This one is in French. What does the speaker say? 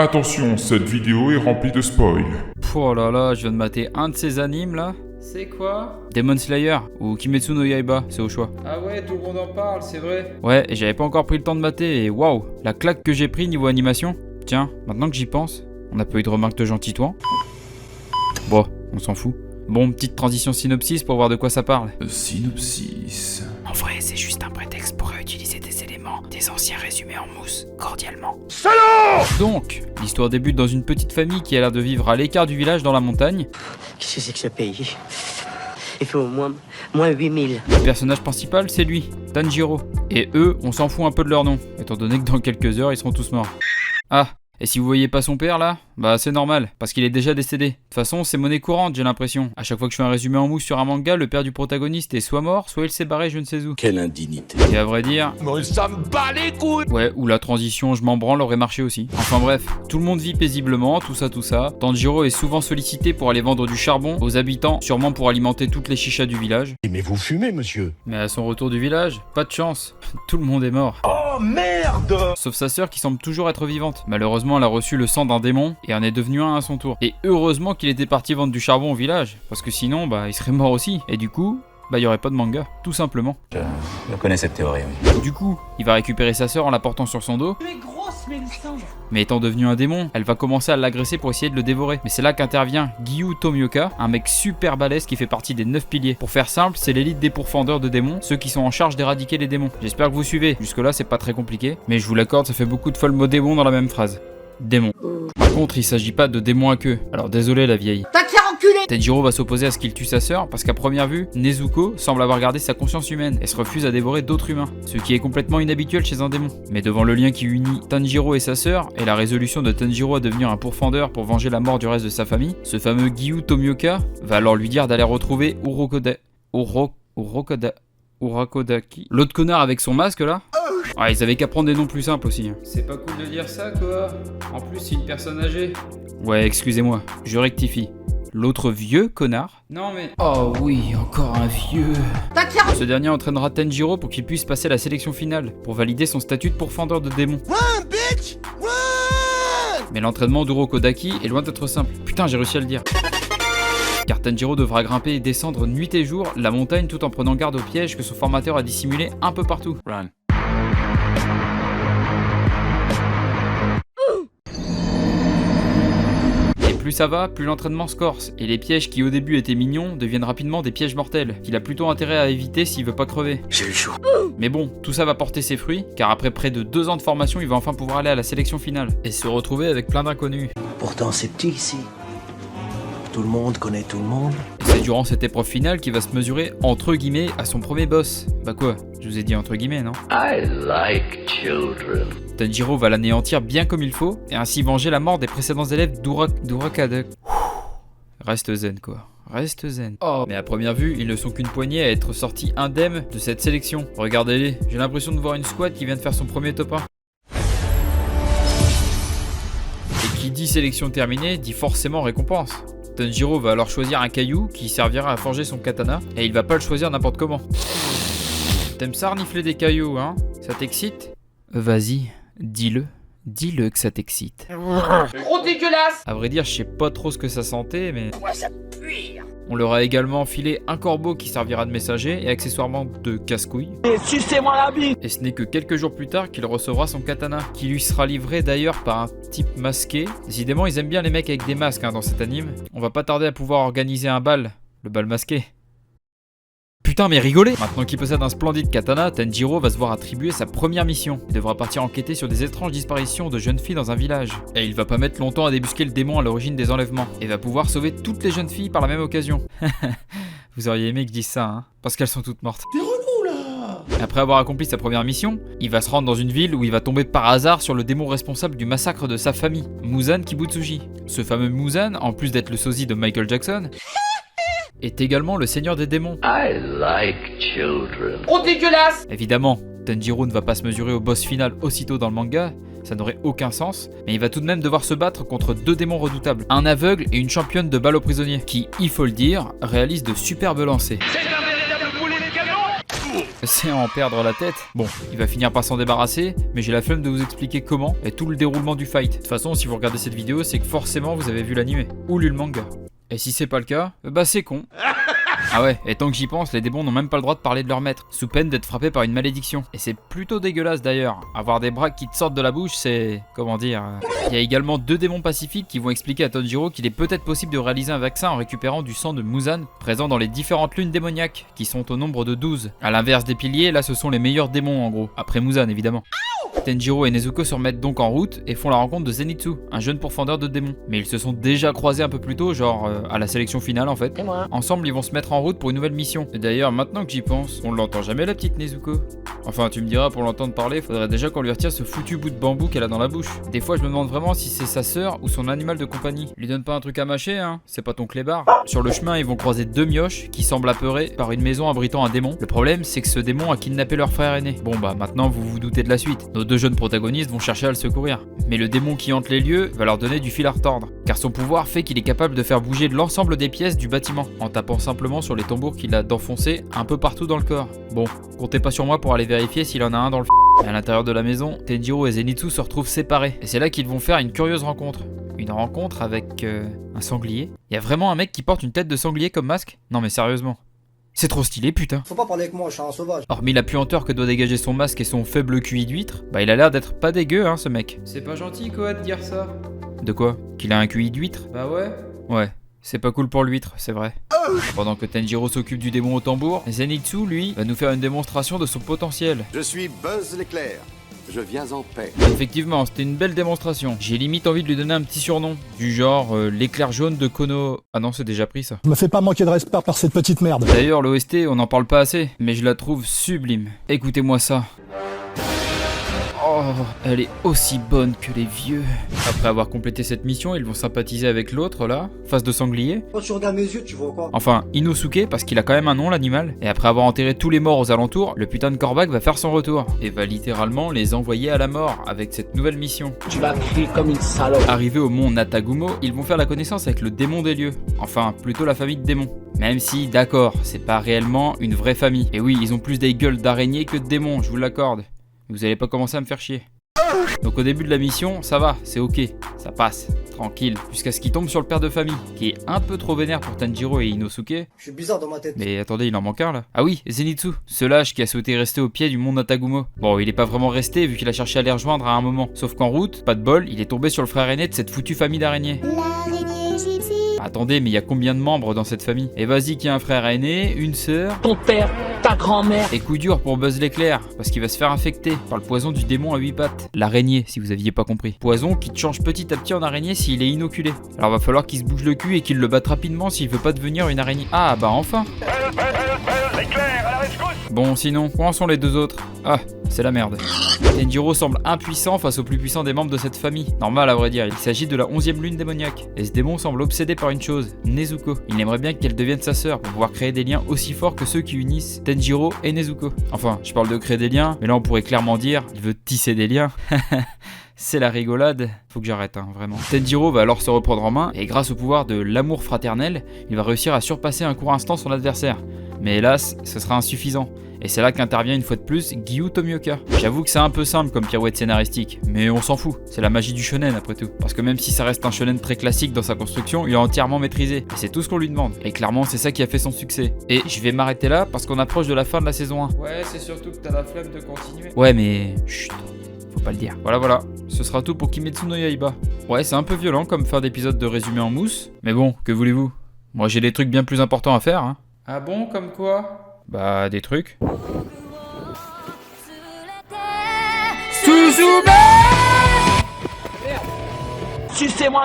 Attention, cette vidéo est remplie de spoils. Oh là là, je viens de mater un de ces animes là. C'est quoi? Demon Slayer ou Kimetsu no Yaiba, c'est au choix. Ah ouais, tout le monde en parle, c'est vrai. Ouais, et j'avais pas encore pris le temps de mater et waouh, la claque que j'ai pris niveau animation. Tiens, maintenant que j'y pense, on n'a pas eu de remarque de Jean Titouan. Bon, on s'en fout. Bon, petite transition synopsis pour voir de quoi ça parle. Synopsis. En vrai, c'est juste un prétexte pour réutiliser des éléments des anciens résumés en mousse, cordialement. Donc, l'histoire débute dans une petite famille qui a l'air de vivre à l'écart du village dans la montagne. Qu'est-ce que c'est que ce pays? Il fait au moins 8000. Le personnage principal, c'est lui, Tanjiro. Et eux, on s'en fout un peu de leur nom, étant donné que dans quelques heures, ils seront tous morts. Ah, et si vous voyez pas son père là, bah c'est normal, parce qu'il est déjà décédé. De toute façon, c'est monnaie courante, j'ai l'impression. À chaque fois que je fais un résumé en mousse sur un manga, le père du protagoniste est soit mort, soit il s'est barré je ne sais où. Quelle indignité. Et à vrai dire... Mais ça me bat les couilles. Ouais, ou la transition je m'en branle aurait marché aussi. Enfin bref, tout le monde vit paisiblement, tout ça. Tanjiro est souvent sollicité pour aller vendre du charbon aux habitants, sûrement pour alimenter toutes les chichas du village. Mais vous fumez, monsieur. Mais à son retour du village, pas de chance. Tout le monde est mort. Oh merde. Sauf sa sœur qui semble toujours être vivante. Malheureusement, elle a reçu le sang d'un démon et en est devenu un à son tour. Et heureusement qu'il était parti vendre du charbon au village, parce que sinon, bah, il serait mort aussi. Et du coup, bah, il y aurait pas de manga, tout simplement. Je connais cette théorie, oui. Du coup, il va récupérer sa sœur en la portant sur son dos. Mais étant devenu un démon, elle va commencer à l'agresser pour essayer de le dévorer. Mais c'est là qu'intervient Gyu Tomioka, un mec super balèze qui fait partie des 9 piliers. Pour faire simple, c'est l'élite des pourfendeurs de démons, ceux qui sont en charge d'éradiquer les démons. J'espère que vous suivez, jusque là c'est pas très compliqué, mais je vous l'accorde, ça fait beaucoup de folles mots démons dans la même phrase. Démon. Par contre, il s'agit pas de démons à queue, alors désolé la vieille. Tanjiro va s'opposer à ce qu'il tue sa sœur parce qu'à première vue, Nezuko semble avoir gardé sa conscience humaine et se refuse à dévorer d'autres humains, ce qui est complètement inhabituel chez un démon. Mais devant le lien qui unit Tanjiro et sa sœur et la résolution de Tanjiro à devenir un pourfendeur pour venger la mort du reste de sa famille, ce fameux Gyu Tomioka va alors lui dire d'aller retrouver Urakodaki. L'autre connard avec son masque là. Ouais, ils avaient qu'à prendre des noms plus simples aussi. C'est pas cool de dire ça, quoi. En plus, c'est une personne âgée. Ouais, excusez-moi, je rectifie. L'autre vieux connard. Non mais... Oh oui, encore un vieux. Ce dernier entraînera Tanjiro pour qu'il puisse passer la sélection finale, pour valider son statut de pourfendeur de démons. Run, bitch. Run. Mais l'entraînement d'Urokodaki est loin d'être simple. Putain, j'ai réussi à le dire. Car Tanjiro devra grimper et descendre nuit et jour la montagne tout en prenant garde aux pièges que son formateur a dissimulés un peu partout. Run. Plus ça va, plus l'entraînement se corse, et les pièges qui au début étaient mignons deviennent rapidement des pièges mortels, qu'il a plutôt intérêt à éviter s'il veut pas crever. J'ai eu chaud. Mais bon, tout ça va porter ses fruits, car après près de 2 ans de formation, il va enfin pouvoir aller à la sélection finale, et se retrouver avec plein d'inconnus. Pourtant, c'est petit ici. Tout le monde connaît tout le monde. Et c'est durant cette épreuve finale qu'il va se mesurer, entre guillemets, à son premier boss. Bah quoi, je vous ai dit entre guillemets, non? I like children. Tanjiro va l'anéantir bien comme il faut, et ainsi venger la mort des précédents élèves d'Urakada. Reste zen quoi, reste zen. Oh, mais à première vue, ils ne sont qu'une poignée à être sortis indemnes de cette sélection. Regardez-les, j'ai l'impression de voir une squad qui vient de faire son premier top 1. Et qui dit sélection terminée, dit forcément récompense. Tanjiro va alors choisir un caillou qui servira à forger son katana, et il va pas le choisir n'importe comment. T'aimes ça renifler des cailloux, hein? Ça t'excite? Vas-y. Dis-le que ça t'excite. Trop dégueulasse. À vrai dire, je sais pas trop ce que ça sentait, mais... On leur a également filé un corbeau qui servira de messager et accessoirement de casse-couille. Sucez-moi la bite. Et ce n'est que quelques jours plus tard qu'il recevra son katana, qui lui sera livré d'ailleurs par un type masqué. Décidément, ils aiment bien les mecs avec des masques dans cet anime. On va pas tarder à pouvoir organiser un bal, le bal masqué. Putain mais rigolez! Maintenant qu'il possède un splendide katana, Tanjiro va se voir attribuer sa première mission. Il devra partir enquêter sur des étranges disparitions de jeunes filles dans un village. Et il va pas mettre longtemps à débusquer le démon à l'origine des enlèvements. Et va pouvoir sauver toutes les jeunes filles par la même occasion. Vous auriez aimé que je dise ça, hein? Parce qu'elles sont toutes mortes. T'es relou là. Après avoir accompli sa première mission, il va se rendre dans une ville où il va tomber par hasard sur le démon responsable du massacre de sa famille, Muzan Kibutsuji. Ce fameux Muzan, en plus d'être le sosie de Michael Jackson, est également le seigneur des démons. I like children. Trop dégueulasse. Évidemment, Tanjiro ne va pas se mesurer au boss final aussitôt dans le manga, ça n'aurait aucun sens, mais il va tout de même devoir se battre contre 2 démons redoutables, un aveugle et une championne de balle aux prisonniers, qui, il faut le dire, réalisent de superbes lancers. C'est un véritable boulet de canon. C'est à en perdre la tête. Bon, il va finir par s'en débarrasser, mais j'ai la flemme de vous expliquer comment et tout le déroulement du fight. De toute façon, si vous regardez cette vidéo, c'est que forcément vous avez vu l'anime ou lu le manga. Et si c'est pas le cas, bah c'est con. Ah ouais, et tant que j'y pense, les démons n'ont même pas le droit de parler de leur maître, sous peine d'être frappés par une malédiction. Et c'est plutôt dégueulasse d'ailleurs. Avoir des bras qui te sortent de la bouche, c'est... comment dire... Il y a également 2 démons pacifiques qui vont expliquer à Tanjiro qu'il est peut-être possible de réaliser un vaccin en récupérant du sang de Muzan, présent dans les différentes lunes démoniaques, qui sont au nombre de 12. À l'inverse des piliers, là ce sont les meilleurs démons en gros, après Muzan évidemment. Tanjiro et Nezuko se remettent donc en route et font la rencontre de Zenitsu, un jeune pourfendeur de démons. Mais ils se sont déjà croisés un peu plus tôt, genre à la sélection finale en fait. Ensemble ils vont se mettre en route pour une nouvelle mission. Et d'ailleurs maintenant que j'y pense, on l'entend jamais la petite Nezuko. Enfin tu me diras, pour l'entendre parler, faudrait déjà qu'on lui retire ce foutu bout de bambou qu'elle a dans la bouche. Des fois je me demande vraiment si c'est sa sœur ou son animal de compagnie. Lui donne pas un truc à mâcher hein, c'est pas ton clébard. Sur le chemin ils vont croiser 2 mioches qui semblent apeurés par une maison abritant un démon. Le problème c'est que ce démon a kidnappé leur frère aîné. Bon bah maintenant vous vous doutez de la suite. Nos 2 jeunes protagonistes vont chercher à le secourir. Mais le démon qui hante les lieux va leur donner du fil à retordre, car son pouvoir fait qu'il est capable de faire bouger l'ensemble des pièces du bâtiment, en tapant simplement sur les tambours qu'il a d'enfoncer un peu partout dans le corps. Bon, comptez pas sur moi pour aller vérifier s'il en a un dans le Mais à l'intérieur de la maison, Tanjiro et Zenitsu se retrouvent séparés, et c'est là qu'ils vont faire une curieuse rencontre. Une rencontre avec un sanglier. Y a vraiment un mec qui porte une tête de sanglier comme masque? Non mais sérieusement. C'est trop stylé, putain. Faut pas parler avec moi, je suis un sauvage. Hormis la puanteur que doit dégager son masque et son faible QI d'huître, bah il a l'air d'être pas dégueu, hein, ce mec. C'est pas gentil, quoi, de dire ça. De quoi? Qu'il a un QI d'huître? Bah ouais. Ouais, c'est pas cool pour l'huître, c'est vrai. Pendant que Tanjiro s'occupe du démon au tambour, Zenitsu, lui, va nous faire une démonstration de son potentiel. Je suis Buzz l'éclair. Je viens en paix. Effectivement, c'était une belle démonstration. J'ai limite envie de lui donner un petit surnom, du genre l'éclair jaune de Kono... Ah non, c'est déjà pris ça. Je me fais pas manquer de respect par cette petite merde. D'ailleurs, l'OST, on n'en parle pas assez, mais je la trouve sublime. Écoutez-moi ça. Oh, elle est aussi bonne que les vieux. Après avoir complété cette mission, ils vont sympathiser avec l'autre là, face de sanglier. Quand tu regardes mes yeux, tu vois quoi? Enfin, Inosuke, parce qu'il a quand même un nom l'animal. Et après avoir enterré tous les morts aux alentours, le putain de Korvac va faire son retour. Et va littéralement les envoyer à la mort avec cette nouvelle mission. Tu vas crier comme une salope. Arrivés au mont Natagumo, ils vont faire la connaissance avec le démon des lieux. Enfin, plutôt la famille de démons. Même si, d'accord, c'est pas réellement une vraie famille. Et oui, ils ont plus des gueules d'araignées que de démons, je vous l'accorde. Vous allez pas commencer à me faire chier. Donc au début de la mission, ça va, c'est ok, ça passe, tranquille, jusqu'à ce qu'il tombe sur le père de famille, qui est un peu trop vénère pour Tanjiro et Inosuke. Je suis bizarre dans ma tête. Mais attendez, il en manque un là. Ah oui, Zenitsu, ce lâche qui a souhaité rester au pied du mont Natagumo. Bon, il est pas vraiment resté vu qu'il a cherché à les rejoindre à un moment. Sauf qu'en route, pas de bol, il est tombé sur le frère aîné de cette foutue famille d'araignées. Attendez, mais il y a combien de membres dans cette famille? Et vas-y qu'il y a un frère aîné, une sœur... Ton père, ta grand-mère. Et coup dur pour Buzz l'éclair, parce qu'il va se faire infecter par le poison du démon à 8 pattes. L'araignée, si vous aviez pas compris. Poison qui te change petit à petit en araignée s'il est inoculé. Alors va falloir qu'il se bouge le cul et qu'il le batte rapidement s'il veut pas devenir une araignée. Ah bah enfin. Bon sinon, où en sont les 2 autres? Ah, c'est la merde. Tanjiro semble impuissant face au plus puissant des membres de cette famille. Normal à vrai dire, il s'agit de la 11e lune démoniaque. Et ce démon semble obsédé par une chose, Nezuko. Il aimerait bien qu'elle devienne sa sœur pour pouvoir créer des liens aussi forts que ceux qui unissent Tanjiro et Nezuko. Enfin, je parle de créer des liens, mais là on pourrait clairement dire, il veut tisser des liens. C'est la rigolade. Faut que j'arrête, hein, vraiment. Tanjiro va alors se reprendre en main, et grâce au pouvoir de l'amour fraternel, il va réussir à surpasser un court instant son adversaire. Mais hélas, ce sera insuffisant. Et c'est là qu'intervient une fois de plus Giyu Tomioka. J'avoue que c'est un peu simple comme pirouette scénaristique, mais on s'en fout, c'est la magie du shonen après tout. Parce que même si ça reste un shonen très classique dans sa construction, il est entièrement maîtrisé, et c'est tout ce qu'on lui demande. Et clairement c'est ça qui a fait son succès. Et je vais m'arrêter là parce qu'on approche de la fin de la saison 1. Ouais, c'est surtout que t'as la flemme de continuer. Ouais mais... Chut, faut pas le dire. Voilà, ce sera tout pour Kimetsu no Yaiba. Ouais, c'est un peu violent comme fin d'épisode de résumé en mousse, mais bon, que voulez-vous? Moi j'ai des trucs bien plus importants à faire, hein. Ah bon, comme quoi? Bah, des trucs. Sucez-moi.